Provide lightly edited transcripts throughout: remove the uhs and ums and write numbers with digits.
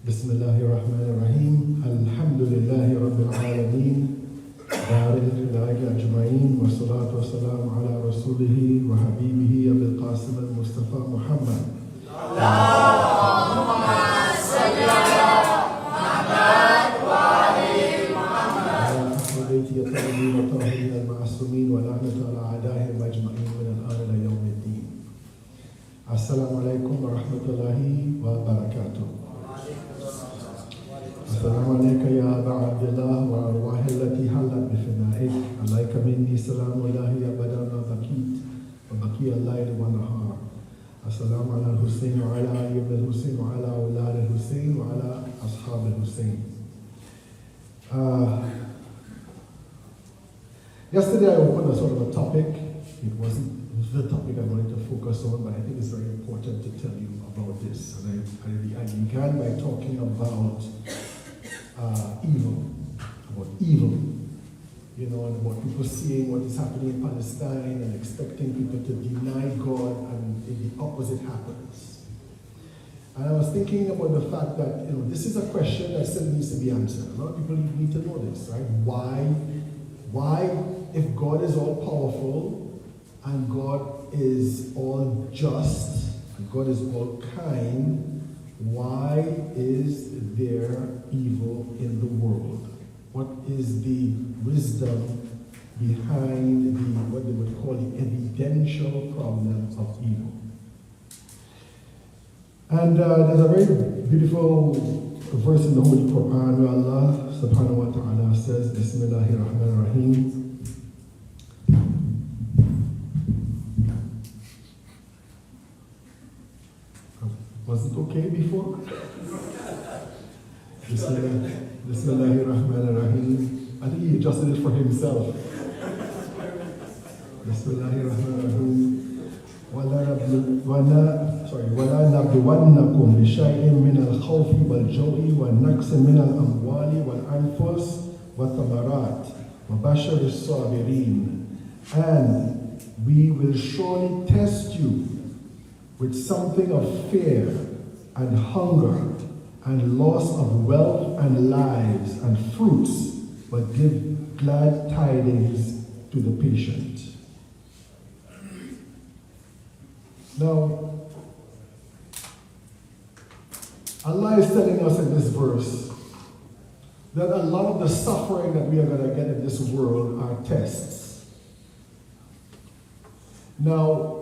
بسم الله الرحمن الرحيم الحمد لله رب العالمين بارئ الخلائق أجمعين والصلاة والسلام على رسوله وحبيبه أبي القاسم المصطفى محمد اللهم صل على محمد وآل محمد وعلى أهل بيته الطيبين الطاهرين المعصومين ولعنة على أعدائهم أجمعين من الآن إلى يوم الدين. السلام عليكم ورحمة الله وبركاته. السلام عليك يا أبا عبد الله وأرواح التي حلت بفنائك، عليك مني سلام الله أبدا ما بكيت وبقي الليل والنهار. السلام على الحسين وعلى علي بن الحسين وعلى أولاد الحسين وعلى أصحاب الحسين. Yesterday I opened a sort of a topic. It wasn't the topic I wanted to focus on, but I think it's very important to tell you about this. And I began by talking about evil, you know, and about people seeing what is happening in Palestine and expecting people to deny God, and the opposite happens. And I was thinking about the fact that, you know, this is a question that still needs to be answered. A lot of people need to know this, right? Why, if God is all powerful and God is all just and God is all kind, why is there evil in the world? What is the wisdom behind what they would call the evidential problem of evil? And there's a very beautiful verse in the Holy Quran where Allah subhanahu wa ta'ala says, Bismillahir Rahmanir Rahim. Was it okay before? Bismillahir Rahmanir Rahim. I think he adjusted it for himself. Bismillahir Rahmanir Rahim. وَلَا نَبْلُوَنَّكُمْ بِشَيْءٍ مِّنَ الْخَوْفِ وَالْجُوعِ وَالنَّقْصِ مِنَ الْأَمْوَالِ وَالْأَنفُسِ وَالثَّمَرَاتِ وَبَشِّرِ الصَّابِرِينَ. And we will surely test you with something of fear and hunger and loss of wealth and lives and fruits, but give glad tidings to the patient. Now, Allah is telling us in this verse that a lot of the suffering that we are going to get in this world are tests. Now,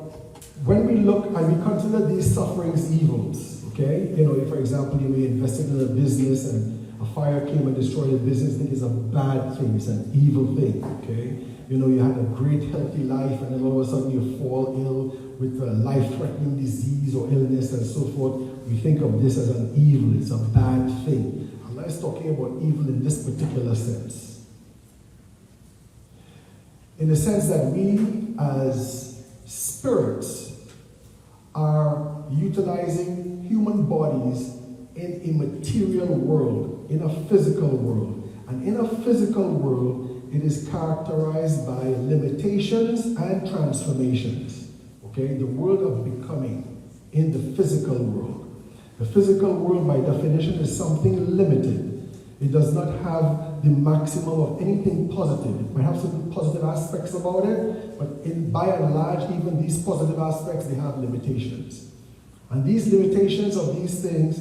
when we look and we consider these sufferings evils, okay? You know, if, for example, you may invested in a business and a fire came and destroyed the business, I think it's a bad thing, it's an evil thing, okay? You know, you had a great healthy life and then all of a sudden you fall ill with a life-threatening disease or illness and so forth. We think of this as an evil, it's a bad thing. Allah is talking about evil in this particular sense. In the sense that we as spirits are utilizing human bodies in a material world, in a physical world. And in a physical world, it is characterized by limitations and transformations. Okay, the world of becoming in the physical world. The physical world, by definition, is something limited. It does not have the maximum of anything positive. It might have certain positive aspects about it, but by and large, even these positive aspects, they have limitations. And these limitations of these things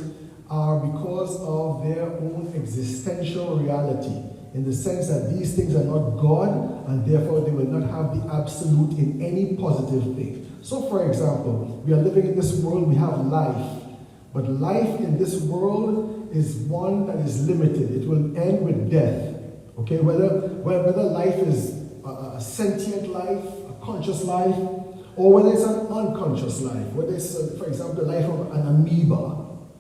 are because of their own existential reality, in the sense that these things are not God, and therefore they will not have the absolute in any positive thing. So, for example, we are living in this world, we have life. But life in this world is one that is limited. It will end with death. Okay, whether life is a sentient life, a conscious life, or whether it's an unconscious life, whether it's, for example, the life of an amoeba,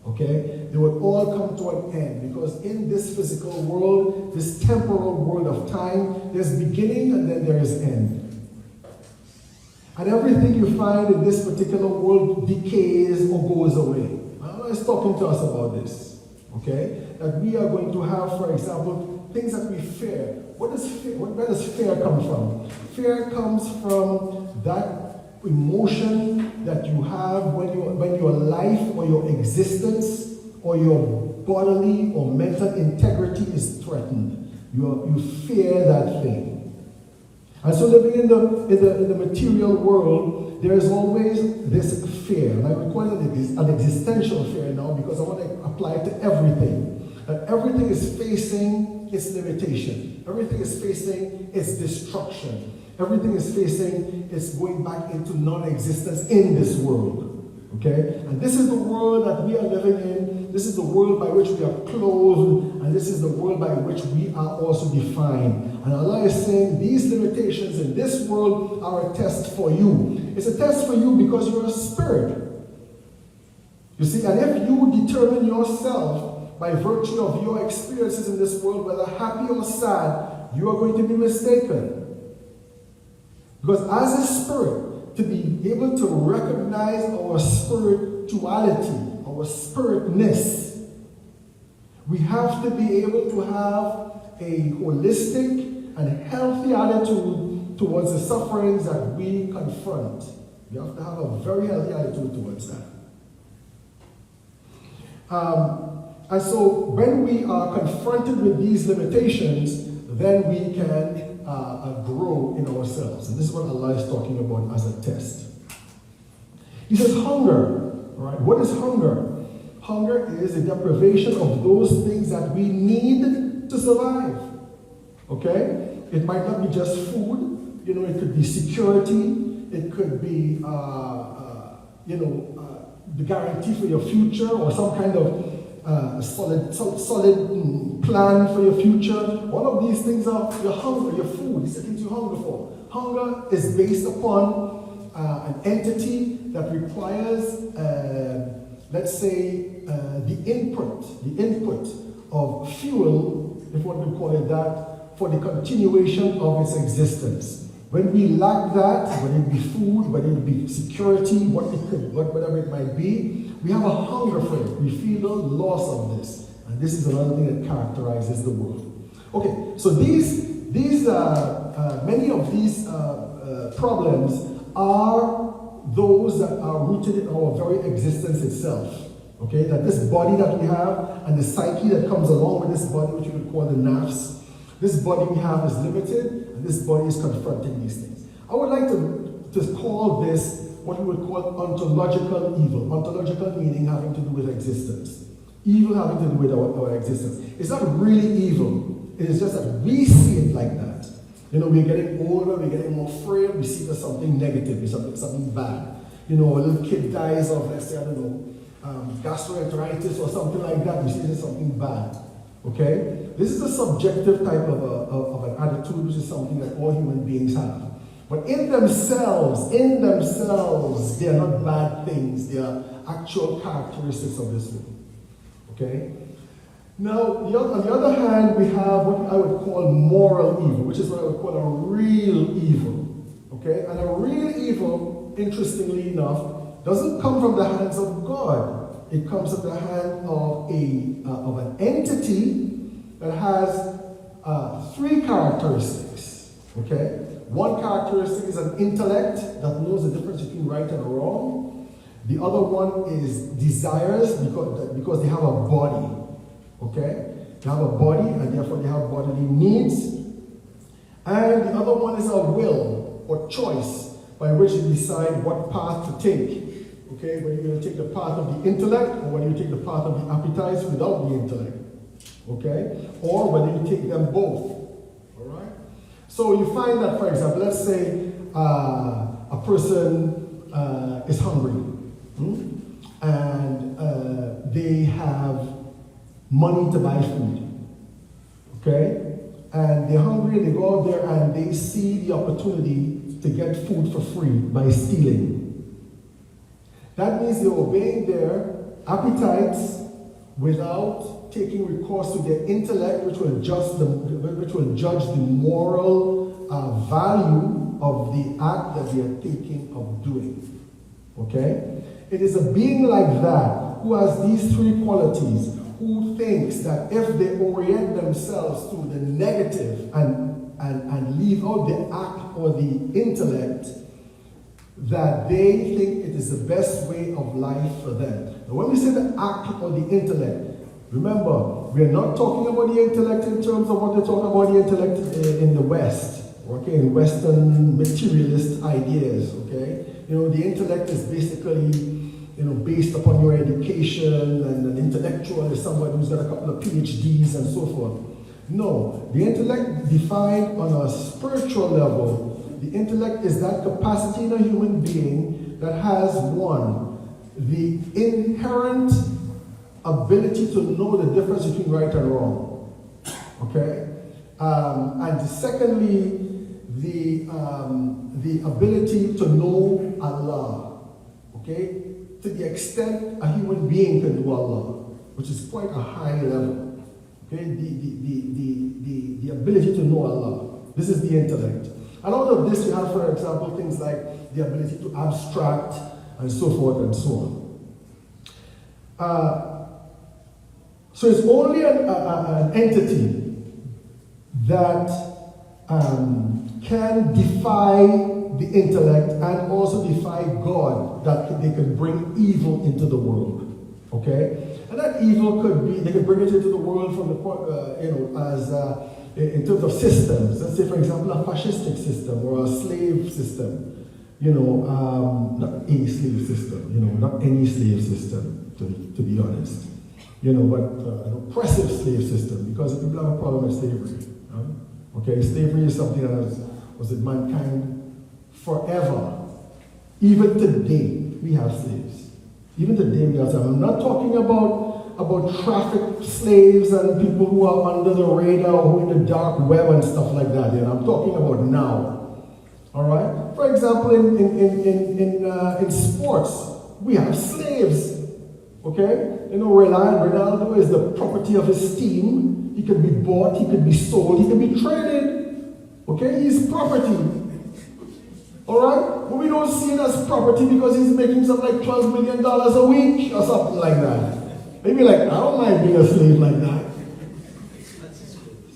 okay, they will all come to an end, because in this physical world, this temporal world of time, there's beginning and then there is end. And everything you find in this particular world decays or goes away. Allah is talking to us about this, okay? That we are going to have, for example, things that we fear. Where does fear come from? Fear comes from that emotion that you have when your life or your existence or your bodily or mental integrity is threatened, you fear that thing. And so living in the material world, there is always this fear. And I would call it an existential fear now because I want to apply it to everything. That everything is facing its limitation. Everything is facing its destruction. Everything is facing its going back into non-existence in this world. Okay? And this is the world that we are living in. This is the world by which we are clothed. And this is the world by which we are also defined. And Allah is saying these limitations in this world are a test for you. It's a test for you because you're a spirit. You see, and if you determine yourself by virtue of your experiences in this world, whether happy or sad, you are going to be mistaken. Because as a spirit, to be able to recognize our spirituality, our spiritness, we have to be able to have a holistic and healthy attitude towards the sufferings that we confront. We have to have a very healthy attitude towards that. And so when we are confronted with these limitations, then we can grow in ourselves. And this is what Allah is talking about as a test. He says hunger. All right, what is hunger? Hunger is the deprivation of those things that we need to survive. Okay? It might not be just food. You know, it could be security. It could be, the guarantee for your future or some kind of solid plan for your future. All of these things are your hunger, your food. These are things you hunger for. Hunger is based upon an entity that requires, let's say, the input of fuel, if one could call it that, for the continuation of its existence. When we lack that, whether it be food, whether it be security, whatever it might be, we have a hunger for it. We feel the loss of this. And this is another thing that characterizes the world. Okay, so many of these problems are those that are rooted in our very existence itself. Okay, that this body that we have and the psyche that comes along with this body, which you could call the nafs, this body we have is limited, and this body is confronting these things. I would like to call this what we would call ontological evil. Ontological meaning having to do with existence. Evil having to do with our existence. It's not really evil. It is just that we see it like that. You know, we're getting older, we're getting more frail, we see it as something negative, something bad. You know, a little kid dies of, let's say, I don't know, gastroenteritis or something like that, we see it as something bad. Okay? This is a subjective type of an attitude, which is something that all human beings have. But in themselves, they are not bad things. They are actual characteristics of this world. Okay? Now, on the other hand, we have what I would call moral evil, which is what I would call a real evil. Okay? And a real evil, interestingly enough, doesn't come from the hands of God. It comes from the hand of an entity that has three characteristics. Okay? One characteristic is an intellect that knows the difference between right and wrong. The other one is desires because they have a body. Okay? They have a body and therefore they have bodily needs. And the other one is a will or choice by which you decide what path to take. Okay? Whether you're going to take the path of the intellect or whether you take the path of the appetites without the intellect. Okay? Or whether you take them both. Alright? So you find that, for example, let's say a person is hungry. And they have money to buy food. Okay? And they're hungry, they go out there and they see the opportunity to get food for free by stealing. That means they're obeying their appetites without taking recourse to their intellect, which will judge the moral value of the act that they are thinking of doing. Okay? It is a being like that who has these three qualities, who thinks that if they orient themselves to the negative and leave out the act or the intellect, that they think it is the best way of life for them. Now, when we say the act or the intellect, Remember, we are not talking about the intellect in terms of what they talk about the intellect in the West, okay, in Western materialist ideas, okay? The intellect is basically, based upon your education, and an intellectual is somebody who's got a couple of PhDs and so forth. No, the intellect defined on a spiritual level, the intellect is that capacity in a human being that has, one, the inherent ability to know the difference between right and wrong, okay? And secondly, the ability to know Allah, okay? To the extent a human being can know Allah, which is quite a high level, okay? The ability to know Allah. This is the intellect. And out of this, you have, for example, things like the ability to abstract and so forth and so on. So it's only an entity that can defy the intellect and also defy God, that they can bring evil into the world. Okay? And that evil could be, they could bring it into the world from the in terms of systems. Let's say, for example, a fascistic system or a slave system. Not a slave system, not any slave system, to be honest. But an oppressive slave system, because people have a problem with slavery. Okay, slavery is something that was in mankind forever. Even today, we have slaves. Even today, we have slaves. I'm not talking about traffic slaves and people who are under the radar or in the dark web and stuff like that. I'm talking about now. All right. For example, in sports, we have slaves. Okay? Ronaldo is the property of his team. He can be bought, he can be sold, he can be traded. Okay? He's property. Alright? But we don't see it as property because he's making something like $12 million a week or something like that. Maybe I don't mind being a slave like that.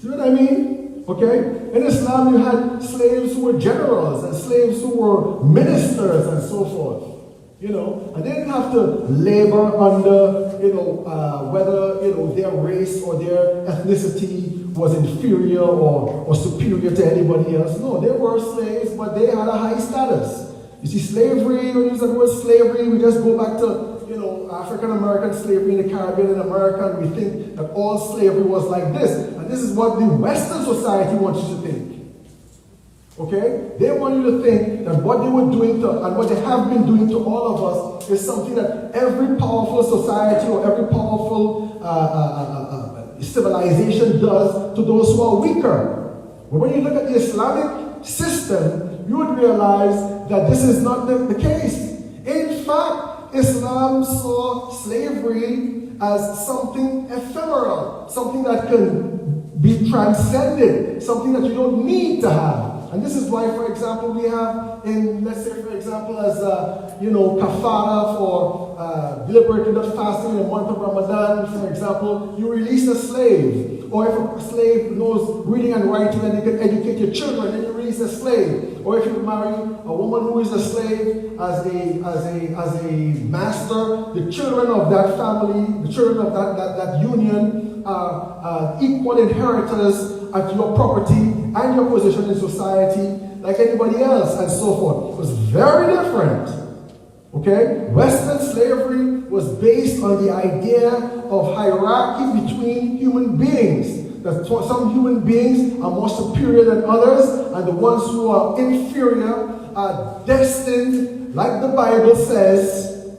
See what I mean? Okay? In Islam, you had slaves who were generals and slaves who were ministers and so forth. And they didn't have to labor under, whether, their race or their ethnicity was inferior or superior to anybody else. No, they were slaves, but they had a high status. You see, slavery, when you use the word slavery, we just go back to, African-American slavery in the Caribbean and America, and we think that all slavery was like this. And this is what the Western society wants you to think. Okay? They want you to think that what they were doing to, and what they have been doing to all of us is something that every powerful society or every powerful civilization does to those who are weaker. But when you look at the Islamic system, you would realize that this is not the case. In fact, Islam saw slavery as something ephemeral, something that can be transcended, something that you don't need to have. And this is why, for example, we have let's say, for example, as, kafara for liberating the fasting in the month of Ramadan, for example, you release a slave. Or if a slave knows reading and writing and they can educate your children, then you release a slave. Or if you marry a woman who is a slave as a master, the children of that family, the children of that union are equal inheritors at your property and your position in society like anybody else and so forth. It was very different. Okay? Western slavery was based on the idea of hierarchy between human beings. That some human beings are more superior than others, and the ones who are inferior are destined, like the Bible says,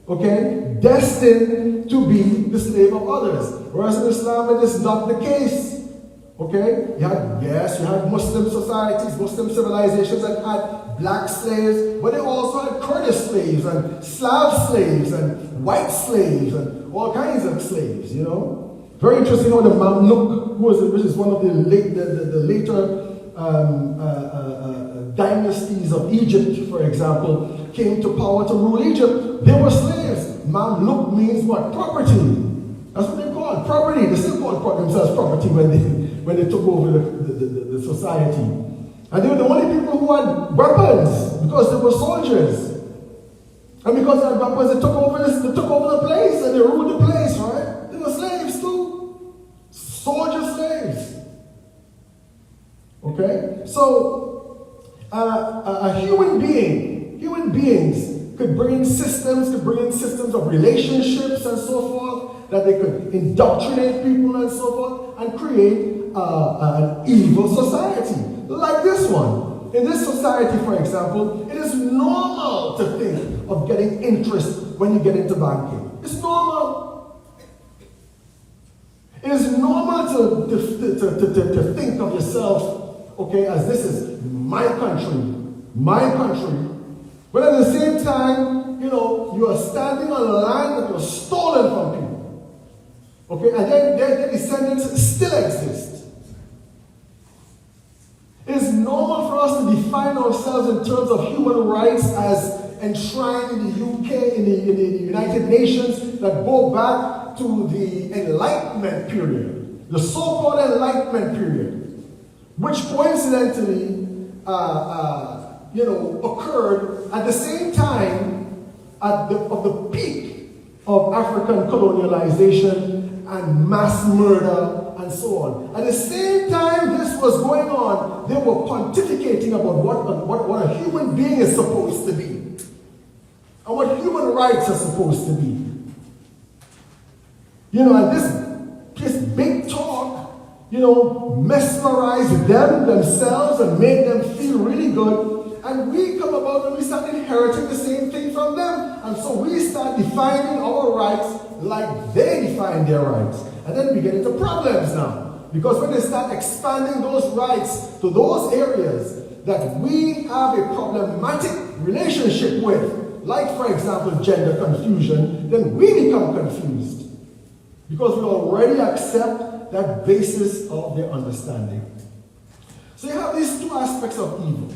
okay, destined to be the slave of others. Whereas in Islam, it is not the case. Okay? You had Muslim societies, Muslim civilizations that had black slaves, but they also had Kurdish slaves and Slav slaves and white slaves and all kinds of slaves, Very interesting how the Mamluk, which is one of the later dynasties of Egypt, for example, came to power to rule Egypt. They were slaves. Mamluk means what? Property. That's what they call it, property. They still call themselves property when they took over the society. And they were the only people who had weapons because they were soldiers. And because they had weapons, they took over the place and they ruled the place, right? They were slaves. Okay? So, a human human beings could bring in systems of relationships and so forth, that they could indoctrinate people and so forth, and create an evil society, like this one. In this society, for example, it is normal to think of getting interest when you get into banking. It's normal. It is normal to think of yourself, okay, as this is my country. But at the same time, you are standing on land that was stolen from people. Okay, and then their descendants still exist. It is normal for us to define ourselves in terms of human rights as enshrined in the UK, in the United Nations, that go back to the Enlightenment period, the so-called Enlightenment period, which coincidentally, occurred at the same time of the peak of African colonialization and mass murder and so on. At the same time this was going on, they were pontificating about what a human being is supposed to be, and what human rights are supposed to be. And this big talk, mesmerized themselves and made them feel really good. And we come about and we start inheriting the same thing from them. And so we start defining our rights like they define their rights. And then we get into problems now. Because when they start expanding those rights to those areas that we have a problematic relationship with, like for example gender confusion, then we become confused. Because we already accept that basis of their understanding. So you have these two aspects of evil.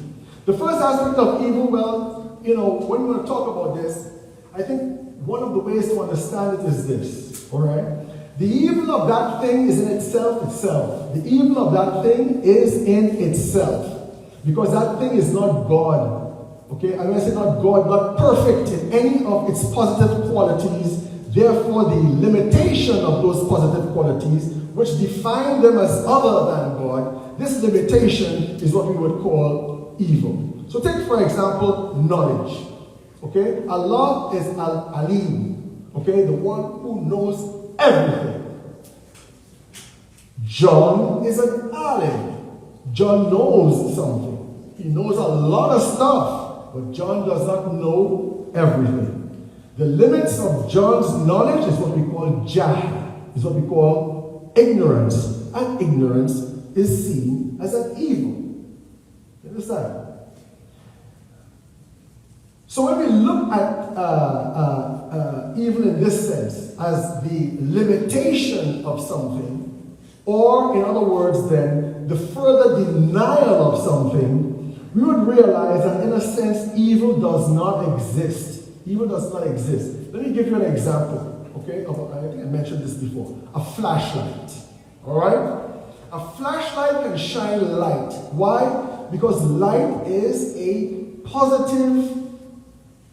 The first aspect of evil, when we want to talk about this, I think one of the ways to understand it is this, all right? The evil of that thing is in itself. The evil of that thing is in itself. Because that thing is not God. Okay? And when I say not God, not perfect in any of its positive qualities. Therefore, the limitation of those positive qualities, which define them as other than God, this limitation is what we would call evil. So take, for example, knowledge. Okay? Allah is Al-Alim. Okay? The one who knows everything. John is an alim. John knows something. He knows a lot of stuff, but John does not know everything. The limits of John's knowledge is what we call jahl, is what we call ignorance. And ignorance is seen as an evil. You understand? So when we look at evil in this sense, as the limitation of something, or in other words then, the further denial of something, we would realize that in a sense, evil does not exist. Evil does not exist. Let me give you an example, okay? I think I mentioned this before. A flashlight, all right? A flashlight can shine light. Why? Because light is a positive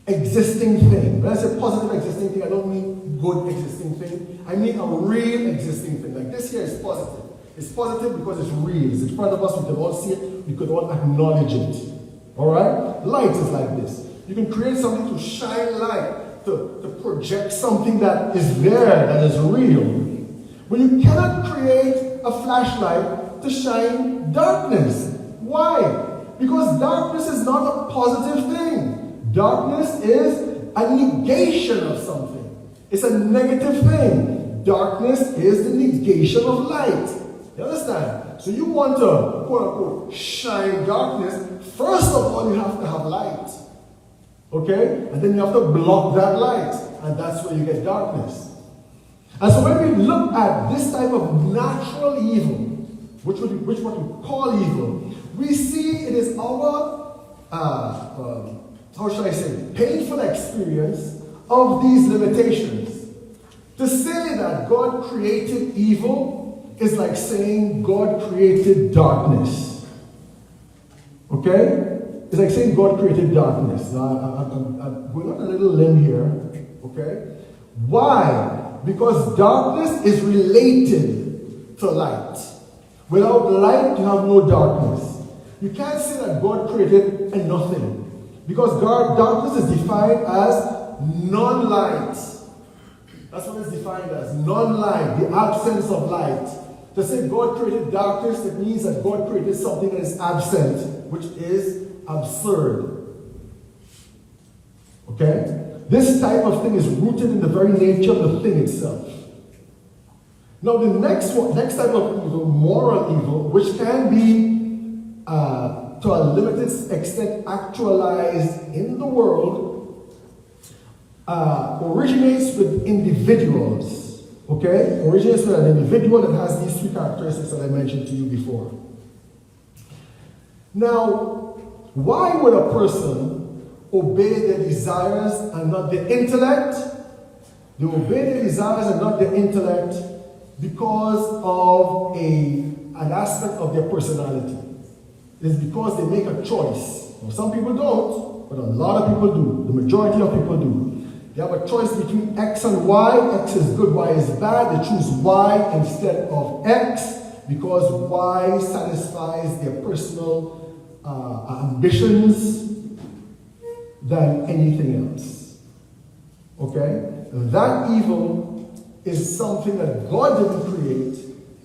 existing thing. When I say positive existing thing, I don't mean good existing thing. I mean a real existing thing. Like this here is positive. It's positive because it's real. It's in front of us. We can all see it. We could all acknowledge it. All right? Light is like this. You can create something to shine light, to project something that is there, that is real. But you cannot create a flashlight to shine darkness. Why? Because darkness is not a positive thing. Darkness is a negation of something. It's a negative thing. Darkness is the negation of light. You understand? So you want to, quote unquote, shine darkness. First of all, you have to have light. Okay? And then you have to block that light. And that's where you get darkness. And so when we look at this type of natural evil, which what we call evil, we see it is our, how should I say, painful experience of these limitations. To say that God created evil is like saying God created darkness. Okay? It's like saying God created darkness. Now, I'm going on a little limb here. Okay? Why? Because darkness is related to light. Without light, you have no darkness. You can't say that God created a nothing. Because darkness is defined as non-light. That's what it's defined as, non-light, the absence of light. To say God created darkness, it means that God created something that is absent, which is absurd. Okay? This type of thing is rooted in the very nature of the thing itself. Now the next type of evil, moral evil, which can be to a limited extent actualized in the world, originates with individuals. Okay? Originates with an individual that has these three characteristics that I mentioned to you before. Now, why would a person obey their desires and not their intellect? They obey their desires and not their intellect because of an aspect of their personality. It's because they make a choice. Now, some people don't, but a lot of people do. The majority of people do. They have a choice between X and Y. X is good, Y is bad. They choose Y instead of X because Y satisfies their personal ambitions than anything else. Okay? That evil is something that God didn't create.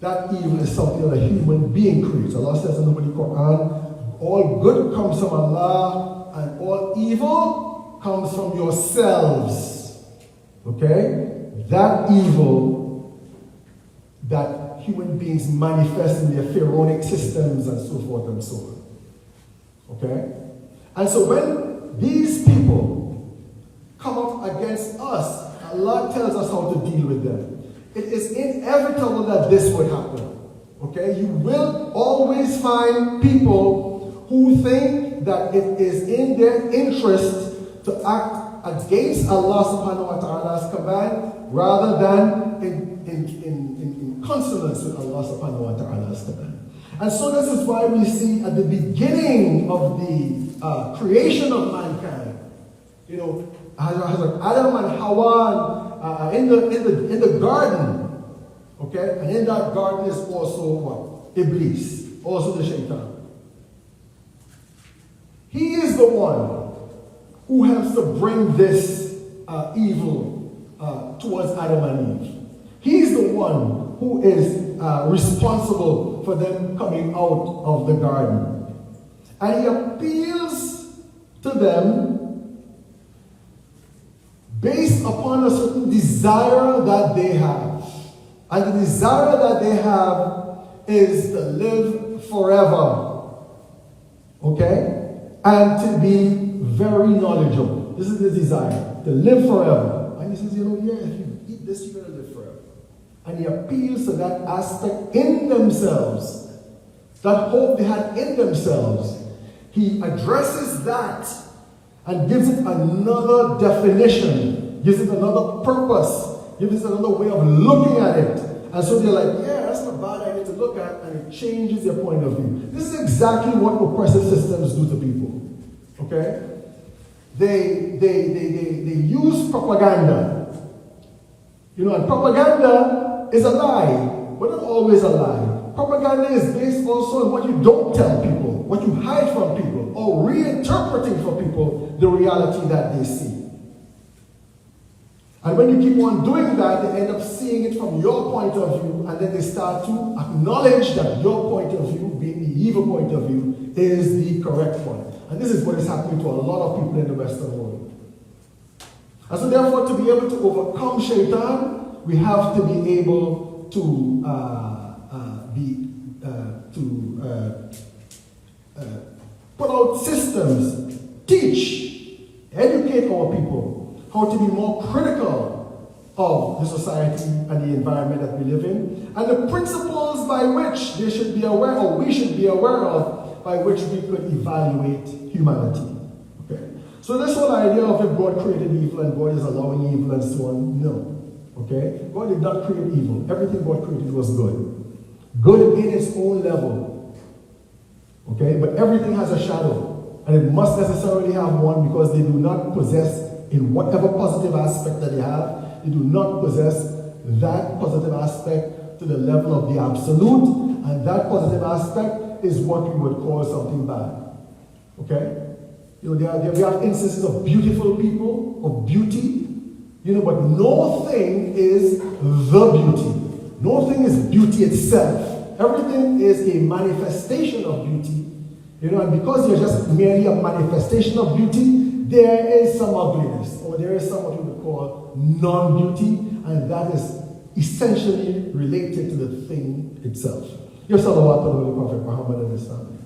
That evil is something that a human being creates. Allah says in the Holy Quran, all good comes from Allah and all evil comes from yourselves. Okay? That evil that human beings manifest in their pharaonic systems and so forth and so on. Okay? And so when these people come up against us, Allah tells us how to deal with them. It is inevitable that this would happen. Okay? You will always find people who think that it is in their interest to act against Allah subhanahu wa ta'ala's command rather than in consonance with Allah subhanahu wa ta'ala's command. And so this is why we see at the beginning of the creation of mankind, you know, Adam and Hawa in the garden, okay? And in that garden is also what? Iblis, also the shaitan. He is the one who helps to bring this evil towards Adam and Eve. He's the one who is responsible for them coming out of the garden. And he appeals to them based upon a certain desire that they have. And the desire that they have is to live forever. Okay? And to be very knowledgeable. This is the desire, to live forever. And he says, you know, yeah, if you eat this, you're going to live forever. And he appeals to that aspect in themselves, that hope they had in themselves. He addresses that and gives it another definition, gives it another purpose, gives it another way of looking at it. And so they're like, yeah, that's not a bad idea to look at, and it changes their point of view. This is exactly what oppressive systems do to people. Okay? They use propaganda. You know, and propaganda is a lie, but not always a lie. Propaganda is based also on what you don't tell people, what you hide from people, or reinterpreting for people the reality that they see. And when you keep on doing that, they end up seeing it from your point of view, and then they start to acknowledge that your point of view, being the evil point of view, is the correct one. And this is what is happening to a lot of people in the Western world. And so therefore, to be able to overcome shaitan, we have to be able to put out systems, teach, educate our people how to be more critical of the society and the environment that we live in, and the principles by which they should be aware, or we should be aware of, by which we could evaluate humanity. Okay? So this whole idea of if God created evil and God is allowing evil and so on, no. Okay? God did not create evil. Everything God created was good. Good in its own level. Okay? But everything has a shadow. And it must necessarily have one because they do not possess, in whatever positive aspect that they have, they do not possess that positive aspect to the level of the absolute. And that positive aspect is what we would call something bad. Okay? We have instances of beautiful people, of beauty, but no thing is the beauty. No thing is beauty itself. Everything is a manifestation of beauty. And because you're just merely a manifestation of beauty, there is some ugliness, or there is some what we would call non-beauty, and that is essentially related to the thing itself. Your salawat on the Holy Prophet Muhammad and his family.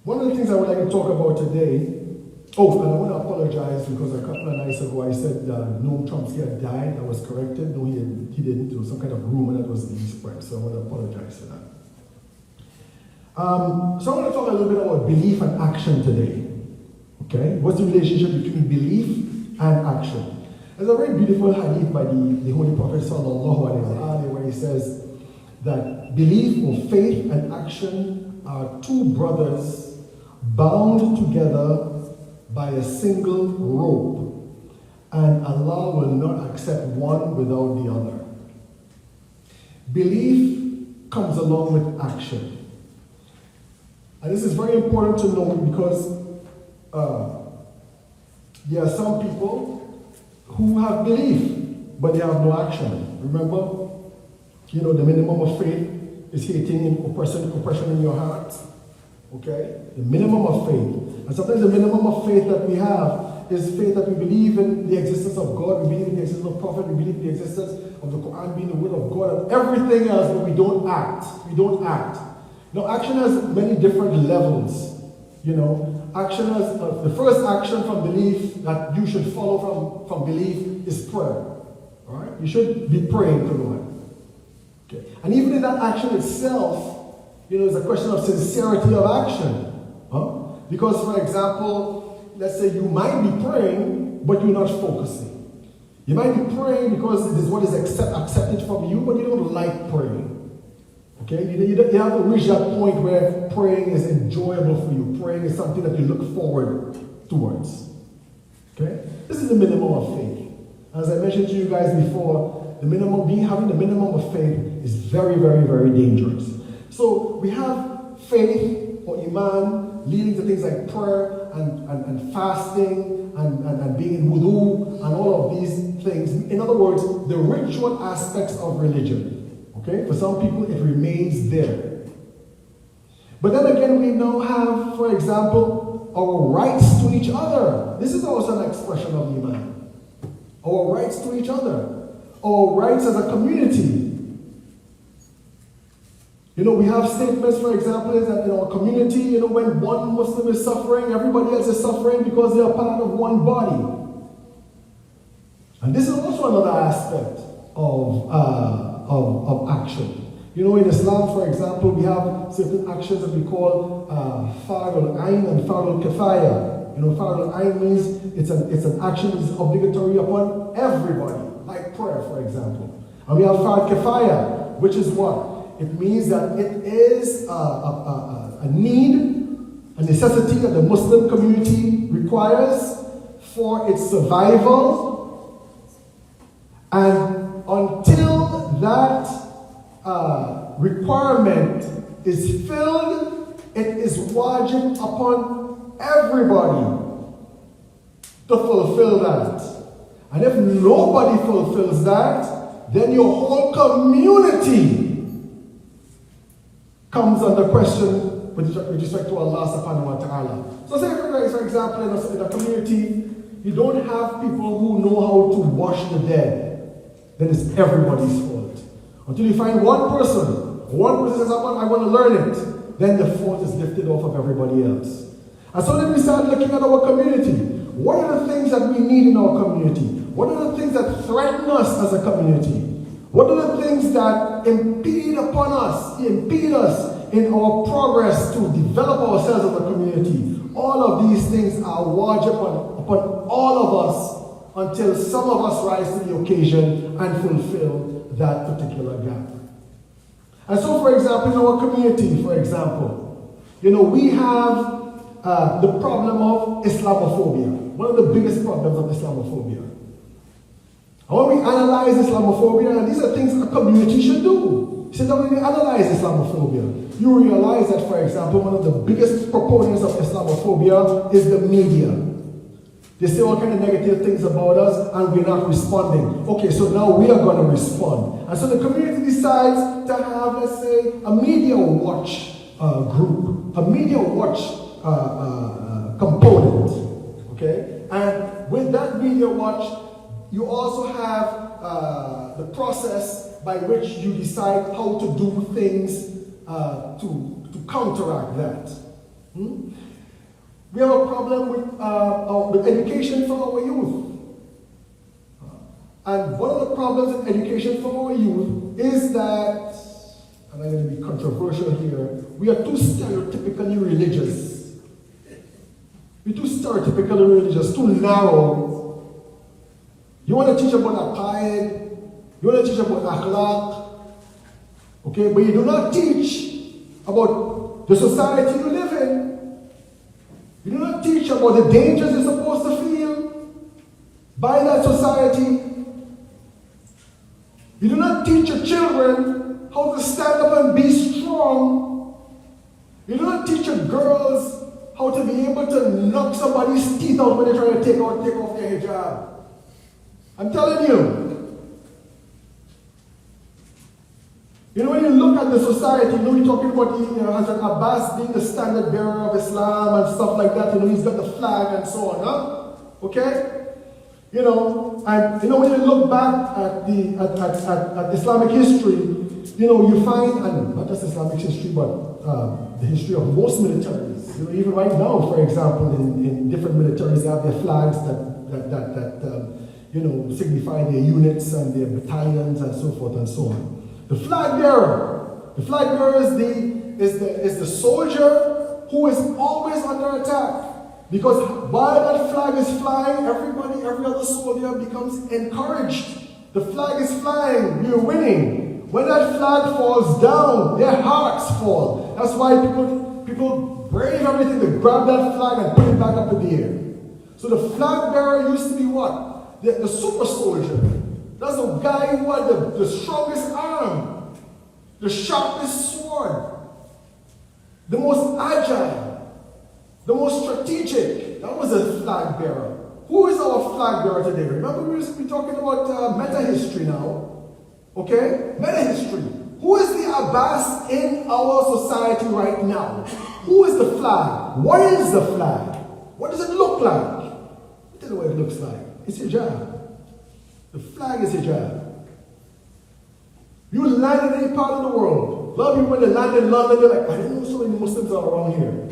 One of the things I would like to talk about today, and I want to apologize because a couple of nights ago I said Noam Chomsky had died. I was corrected. No, he didn't. There was some kind of rumor that was being spread, so I want to apologize for that. So I want to talk a little bit about belief and action today. Okay? What's the relationship between belief and action? There's a very beautiful hadith by the Holy Prophet Sallallahu Alaihi Wasallam where he says that belief or faith and action are two brothers bound together by a single rope, and Allah will not accept one without the other. Belief comes along with action. And this is very important to know because there are some people who have belief, but they have no action. Remember, the minimum of faith is hating oppression in your heart. Okay? The minimum of faith. And sometimes the minimum of faith that we have is faith that we believe in the existence of God, we believe in the existence of Prophet, we believe in the existence of the Quran being the word of God, and everything else, but we don't act. We don't act. Now, action has many different levels. Action has, the first action from belief that you should follow from belief is prayer. All right? You should be praying to God. Okay? And even in that action itself, it's a question of sincerity of action. Huh? Because, for example, let's say you might be praying, but you're not focusing. You might be praying because it is what is accepted from you, but you don't like praying. Okay? You haven't reached that point where praying is enjoyable for you. Praying is something that you look forward towards. Okay? This is the minimum of faith. As I mentioned to you guys before, having the minimum of faith is very, very, very dangerous. So we have faith or Iman leading to things like prayer and fasting and being in wudu and all of these things. In other words, the ritual aspects of religion. Okay? For some people, it remains there. But then again, we now have, for example, our rights to each other. This is also an expression of Iman. Our rights to each other. Our rights as a community. We have statements, for example, that in our community, when one Muslim is suffering, everybody else is suffering because they are part of one body. And this is also another aspect of action. In Islam, for example, we have certain actions that we call Fardul Ain and Fardul Kifaya. Fardul Ain means it's an action that is obligatory upon everybody, like prayer, for example. And we have Fard Kifaya, which is what? It means that it is a need, a necessity that the Muslim community requires for its survival. And until that requirement is filled, it is wajib upon everybody to fulfill that. And if nobody fulfills that, then your whole community comes under question with respect to Allah subhanahu wa ta'ala. So say for example, in a community, you don't have people who know how to wash the dead, then it's everybody's fault. Until you find one person says, I want to learn it, then the fault is lifted off of everybody else. And so then we start looking at our community. What are the things that we need in our community? What are the things that threaten us as a community? What are the things that impede us in our progress to develop ourselves as a community? All of these things are wajib upon all of us until some of us rise to the occasion and fulfill that particular gap. And so, for example, in our community, we have the problem of Islamophobia. One of the biggest problems of Islamophobia. And when we analyze Islamophobia, and these are things a community should do. So that when we analyze Islamophobia, you realize that, for example, one of the biggest proponents of Islamophobia is the media. They say all kind of negative things about us and we're not responding. Okay, so now we are going to respond. And so the community decides to have, let's say, a media watch group, a media watch component. Okay? And with that media watch, you also have the process by which you decide how to do things to counteract that. We have a problem with education for our youth. And one of the problems in education for our youth is that, and I'm going to be controversial here, we are too stereotypically religious. We're too stereotypically religious, too narrow. You want to teach about aqaid, you want to teach about akhlaq, okay, but you do not teach about the society you live in. You do not teach about the dangers you're supposed to feel by that society. You do not teach your children how to stand up and be strong. You do not teach your girls how to be able to knock somebody's teeth out when they try to take off their hijab. I'm telling you. You know, when you look at the society, you know, we're talking about Hazrat Abbas being the standard bearer of Islam and stuff like that. You know, he's got the flag and so on, huh? Okay? You know, and you know, when you look back at Islamic history, you know, you find, and not just Islamic history, but the history of most militaries. You know, even right now, for example, in different militaries, they have their flags that you know, signify their units and their battalions and so forth and so on. The flag bearer is the soldier who is always under attack. Because while that flag is flying, every other soldier becomes encouraged. The flag is flying, you're winning. When that flag falls down, their hearts fall. That's why people brave everything to grab that flag and put it back up in the air. So the flag bearer used to be what? The super soldier. That's the guy who had the strongest arm, the sharpest sword, the most agile, the most strategic. That was a flag bearer. Who is our flag bearer today? Remember, we used to be talking about meta history now. Okay? Meta history. Who is the Abbas in our society right now? Who is the flag? What is the flag? What does it look like? I'll tell you what it looks like. It's hijab. The flag is hijab. You land in any part of the world. A lot of people, when they land in London, they're like, I didn't know so many Muslims are around here.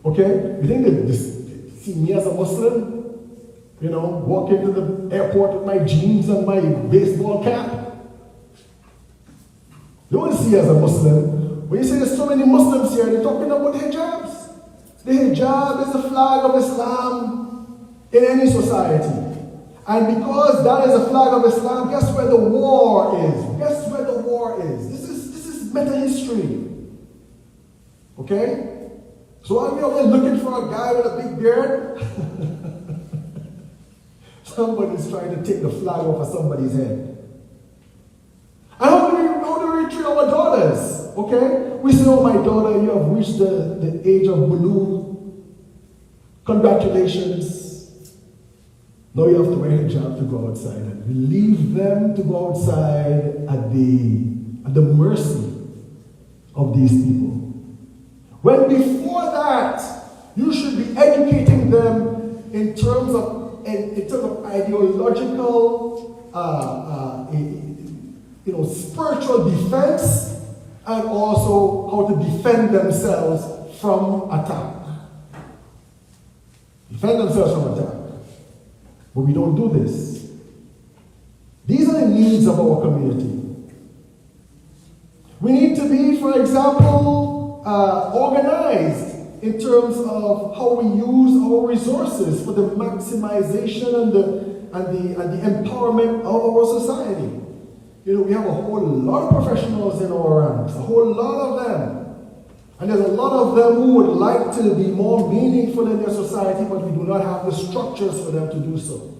Okay? You think they see me as a Muslim? You know, walk into the airport with my jeans and my baseball cap? They don't see as a Muslim. When you say there's so many Muslims here, they're talking about hijabs. The hijab is the flag of Islam in any society. And because that is the flag of Islam, guess where the war is? Guess where the war is? This is meta history. Okay? So are we always looking for a guy with a big beard? Somebody's trying to take the flag off of somebody's head. And how do we treat our daughters? Okay? We say, oh, my daughter, you have reached the age of bulugh. Congratulations. Now you have to wear hijab to go outside. And we leave them to go outside at the mercy of these people. When before that, you should be educating them in terms of ideological, spiritual defense, and also how to defend themselves from attack. Defend themselves from attack. But we don't do this. These are the needs of our community. We need to be, for example, organized in terms of how we use our resources for the maximization and the empowerment of our society. You know, we have a whole lot of professionals in our ranks, a whole lot of them. And there's a lot of them who would like to be more meaningful in their society, but we do not have the structures for them to do so.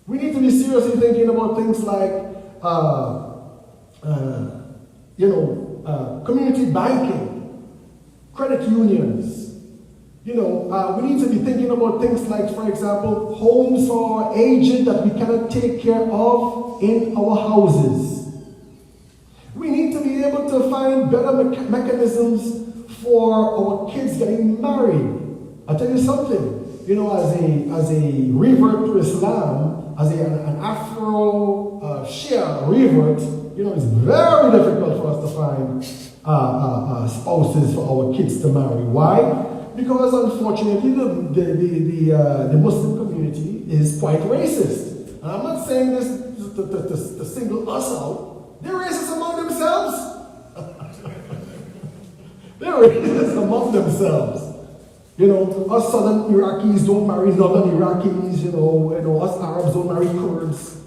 We need to be seriously thinking about things like, community banking, credit unions. We need to be thinking about things like, for example, homes for our aged that we cannot take care of in our houses. We need to be able to find better mechanisms for our kids getting married. I'll tell you something, as a revert to Islam, as an Afro-Shia revert, it's very difficult for us to find spouses for our kids to marry. Why? Because unfortunately, the Muslim community is quite racist. And I'm not saying this to single us out. They're racist among themselves. They're racist among themselves. Us Southern Iraqis don't marry Northern Iraqis. Us Arabs don't marry Kurds.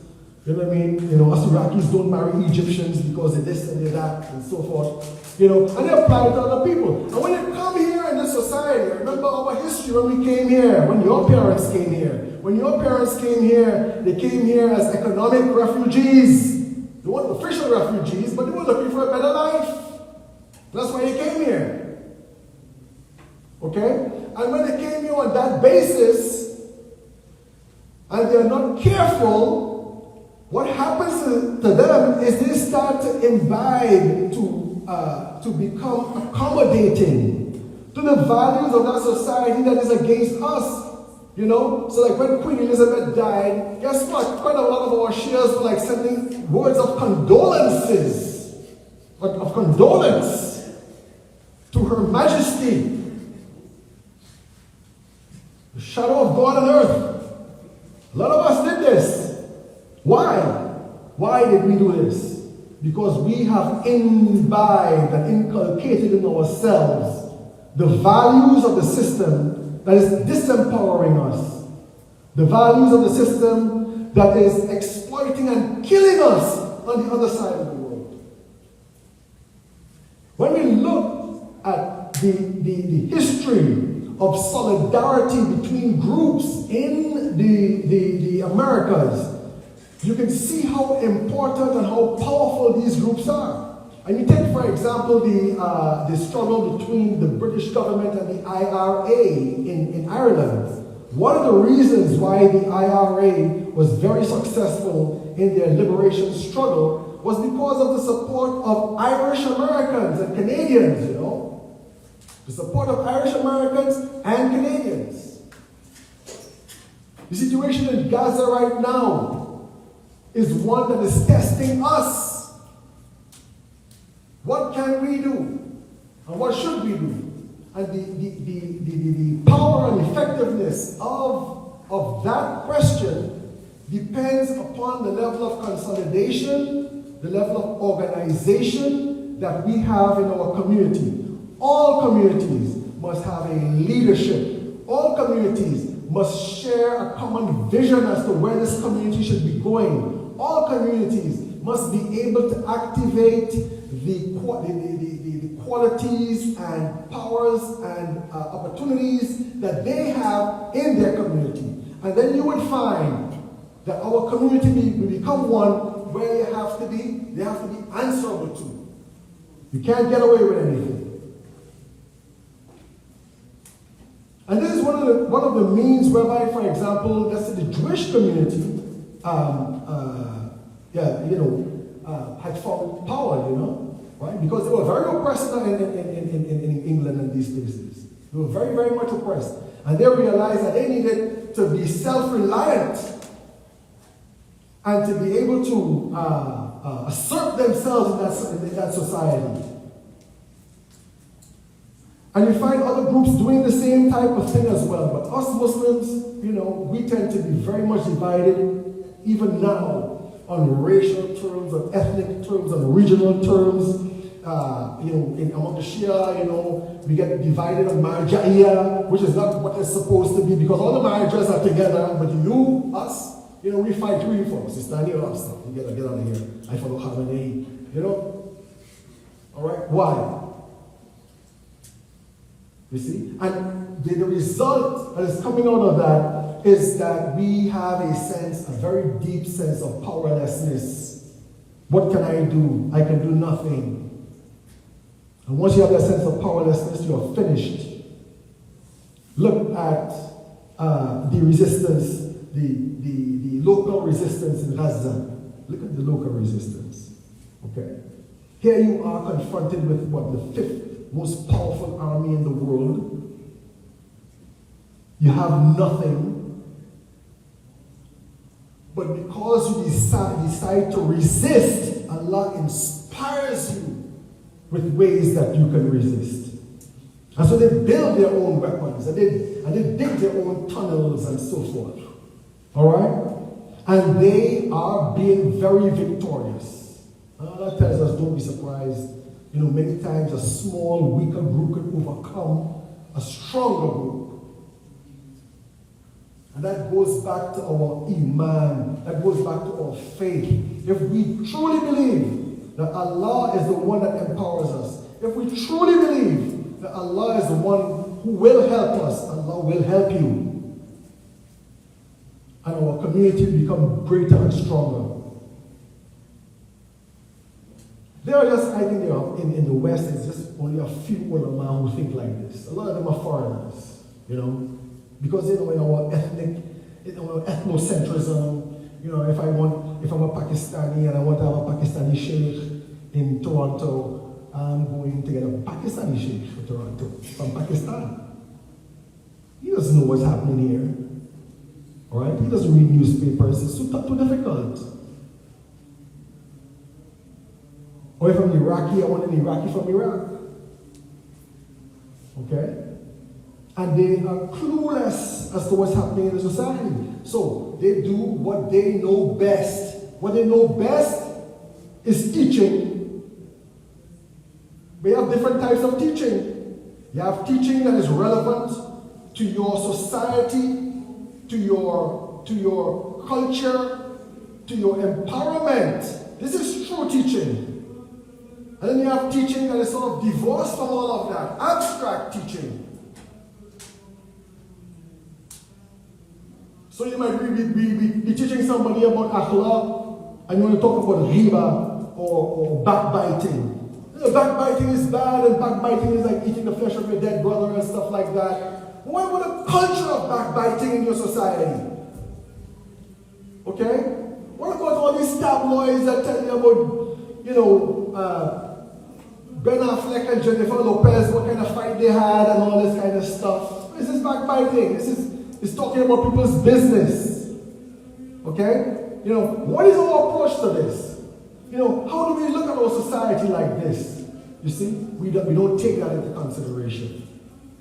You know what I mean? Us Iraqis don't marry Egyptians because they're this and they're that and so forth. And they apply it to other people. And when you come here in this society, remember our history when we came here, when your parents came here. When your parents came here, they came here as economic refugees. They weren't official refugees, but they were looking for a better life. That's why they came here. Okay? And when they came here on that basis, and they're not careful, what happens to them is they start to imbibe, to become accommodating to the values of that society that is against us. So like when Queen Elizabeth died, guess what? Quite a lot of our Shias were like sending words of condolences, of condolence to Her Majesty, the shadow of God on earth. A lot of us did this. Why? Why did we do this? Because we have imbibed and inculcated in ourselves the values of the system that is disempowering us. The values of the system that is exploiting and killing us on the other side of the world. When we look at the history of solidarity between groups in the Americas, you can see how important and how powerful these groups are. And you take, for example, the struggle between the British government and the IRA in Ireland. One of the reasons why the IRA was very successful in their liberation struggle was because of the support of Irish Americans and Canadians, The support of Irish Americans and Canadians. The situation in Gaza right now is one that is testing us. What can we do? And what should we do? And the power and effectiveness of that question depends upon the level of consolidation, the level of organization that we have in our community. All communities must have a leadership. All communities must share a common vision as to where this community should be going. All communities must be able to activate the qualities and powers and opportunities that they have in their community. And then you would find that our community will become one where they have to be answerable to. You can't get away with anything. And this is one of the means whereby, for example, let's say the Jewish community had found power, right? Because they were very oppressed in England and these places. They were very, very much oppressed. And they realized that they needed to be self-reliant and to be able to assert themselves in that society. And you find other groups doing the same type of thing as well. But us Muslims, we tend to be very much divided, even now, on racial terms, on ethnic terms, on regional terms. Among the Shia, we get divided on marja'iyah, which is not what it's supposed to be, because all the marjas are together, but us, we fight really for Sistani or stuff. You get out of here. I follow Khamenei, All right? Why? You see? And the result that is coming out of that is that we have a very deep sense of powerlessness. What can I do? I can do nothing. And once you have that sense of powerlessness, you are finished. Look at the resistance, the local resistance in Gaza. Look at the local resistance. Okay? Here you are confronted with what? The fifth most powerful army in the world. You have nothing. But because you decide to resist, Allah inspires you with ways that you can resist. And so they build their own weapons, and they dig their own tunnels and so forth. Alright? And they are being very victorious. That tells us, don't be surprised. You know, many times a small, weaker group can overcome a stronger group. And that goes back to our Iman. That goes back to our faith. If we truly believe that Allah is the one that empowers us, if we truly believe that Allah is the one who will help us, Allah will help you. And our community will become greater and stronger. There are just, I think in the West, it's just only a few ulama who think like this. A lot of them are foreigners, you know, because in our ethnocentrism, you know, if I'm a Pakistani and I want to have a Pakistani sheikh in Toronto, I'm going to get a Pakistani sheikh for Toronto from Pakistan. He doesn't know what's happening here. All right? He doesn't read newspapers. It's too difficult. Or if I'm Iraqi, I want an Iraqi from Iraq. Okay? And they are clueless as to what's happening in the society. So they do what they know best. What they know best is teaching. We have different types of teaching. You have teaching that is relevant to your society, to your culture, to your empowerment. This is true teaching. And then you have teaching that is sort of divorced from all of that. Abstract teaching. So you might be teaching somebody about akhlaq, and you want to talk about riba or backbiting. You know, backbiting is bad, and backbiting is like eating the flesh of your dead brother and stuff like that. What about a culture of backbiting in your society? Okay? What about all these tabloids that tell you about, you know, Ben Affleck and Jennifer Lopez, what kind of fight they had and all this kind of stuff? This is backbiting. This is talking about people's business. Okay? You know, what is our approach to this? You know, how do we look at our society like this? You see, we don't take that into consideration.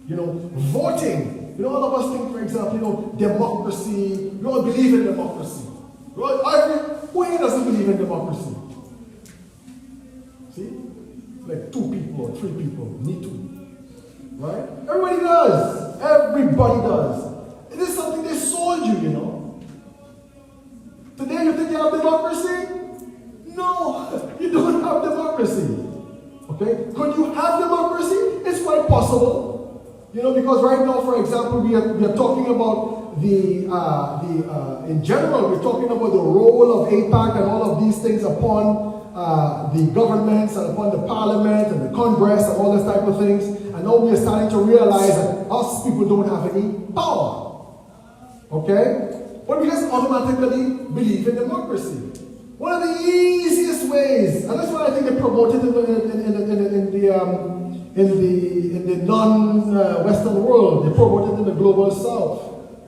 You know, voting. You know, all of us think, for example, you know, democracy. We all believe in democracy. Right? Who here doesn't believe in democracy? See? Like 2 people or 3 people. Me too. Right? Everybody does. Everybody does. It is something they sold you, you know. Today you think you have democracy? No, you don't have democracy. Okay? Could you have democracy? It's quite possible. You know, because right now, for example, we are talking about in general, we're talking about the role of AIPAC and all of these things upon the governments and upon the parliament and the Congress and all this type of things. And now we are starting to realize that us people don't have any power. Okay? But we just automatically believe in democracy. One of the easiest ways, and that's why I think they promote it in the non-Western world. They promote it in the global South.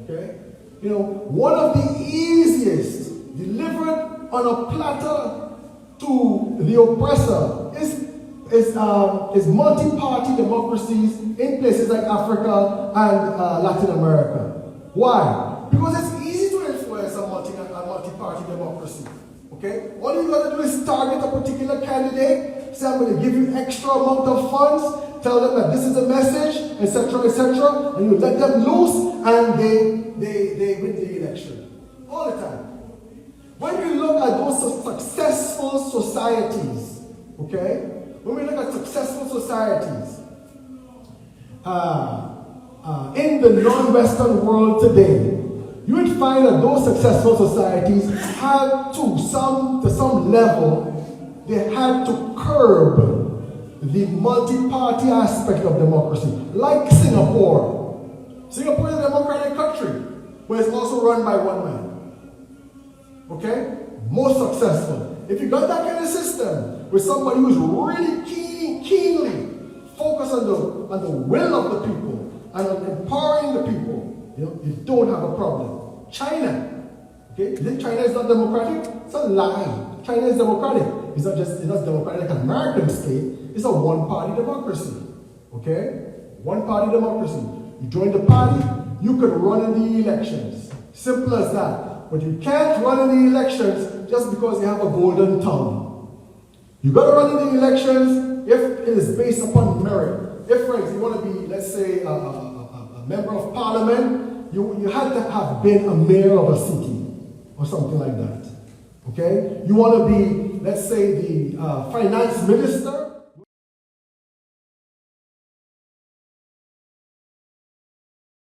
Okay? You know, one of the easiest, delivered on a platter to the oppressor, is multi-party democracies in places like Africa and Latin America. Why? Because it's easy to influence a multi-party democracy. Okay? All you got to do is target a particular candidate, say, I'm going to give you extra amount of funds, tell them that this is a message, etc., and you let them loose, and they win the election. All the time. When we look at those successful societies, okay? When we look at successful societies, in the non-Western world today, you would find that those successful societies had to some level, they had to curb the multi-party aspect of democracy, like Singapore. Singapore is a democratic country, but it's also run by one man. Okay? Most successful. If you got that kind of system with somebody who's really keenly focused on the will of the people and on empowering the people, you don't have a problem. China. Okay? You think China is not democratic? It's a lie. China is democratic. It's not democratic like an American state. It's a one-party democracy. Okay? One-party democracy. You join the party, you can run in the elections. Simple as that. But you can't run in the elections just because you have a golden tongue. You got to run in the elections if it is based upon merit. If, for example, you want to be, let's say, a member of parliament, you had to have been a mayor of a city or something like that. Okay? You want to be, let's say, the finance minister,